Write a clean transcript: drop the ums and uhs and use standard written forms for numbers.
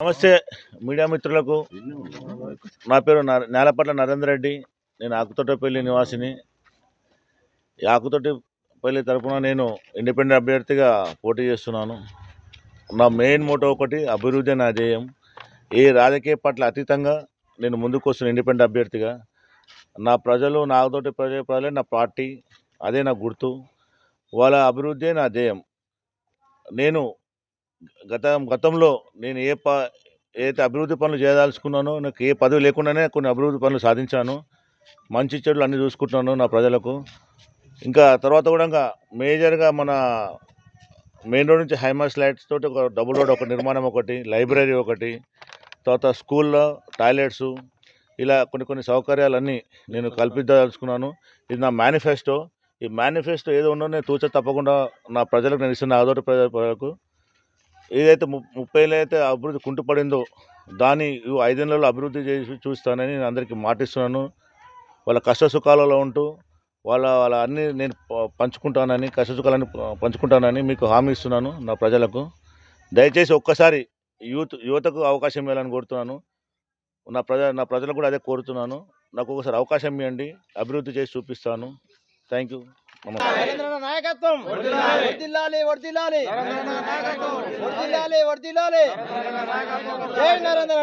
నమస్తే మీడియా మిత్రులకు. నా పేరు నేలపట్ల నరేందర్ రెడ్డి. నేను ఆకుతోటపల్లి నివాసిని. ఈ ఆకుతోటపల్లి తరఫున నేను ఇండిపెండెంట్ అభ్యర్థిగా పోటీ చేస్తున్నాను. నా మెయిన్ మోటో ఒకటి, అభివృద్ధి నా ధ్యేయం. ఏ రాజకీయ పట్ల అతీతంగా నేను ముందుకు వస్తున్న ఇండిపెండెంట్ అభ్యర్థిగా. నా ప్రజలు, నా ఆకుతోటి ప్రజలే నా పార్టీ, అదే నా గుర్తు. వాళ్ళ అభివృద్ధి నా ధ్యేయం. నేను గతంలో నేను ఏదైతే అభివృద్ధి పనులు చేయదలుచుకున్నానో, నాకు ఏ పదవి లేకుండానే కొన్ని అభివృద్ధి పనులు సాధించాను. మంచి చెడులు అన్నీ చూసుకుంటున్నాను నా ప్రజలకు. ఇంకా తర్వాత కూడా మేజర్గా మన మెయిన్ రోడ్ నుంచి హైమాస్ లైట్స్ తోటి ఒక డబుల్ రోడ్ ఒక నిర్మాణం, ఒకటి లైబ్రరీ, ఒకటి తర్వాత స్కూల్లో టాయిలెట్స్, ఇలా కొన్ని సౌకర్యాలన్నీ నేను కల్పించదలుచుకున్నాను. ఇది నా మేనిఫెస్టో. ఈ మేనిఫెస్టో ఏదో ఉన్నో నేను తూచ తప్పకుండా నా ప్రజలకు నేను ఇస్తున్న ఆదోటి ప్రజలకు ఏదైతే 30 ఏళ్ళు అయితే అభివృద్ధి కుంటుపడిందో దాన్ని 5 ఏళ్లలో అభివృద్ధి చేసి చూస్తానని నేను అందరికీ మాటిస్తున్నాను. వాళ్ళ కష్ట సుఖాలలో ఉంటూ వాళ్ళ అన్నీ నేను పంచుకుంటానని, కష్ట సుఖాలన్నీ పంచుకుంటానని మీకు హామీ ఇస్తున్నాను నా ప్రజలకు. దయచేసి ఒక్కసారి యువతకు అవకాశం ఇవ్వాలని కోరుతున్నాను. నా ప్రజలకు కూడా అదే కోరుతున్నాను. నాకు ఒకసారి అవకాశం ఇవ్వండి, అభివృద్ధి చేసి చూపిస్తాను. Thank you. నాయకత్వం వర్ధిల్లాలి. జై నరేంద్ర.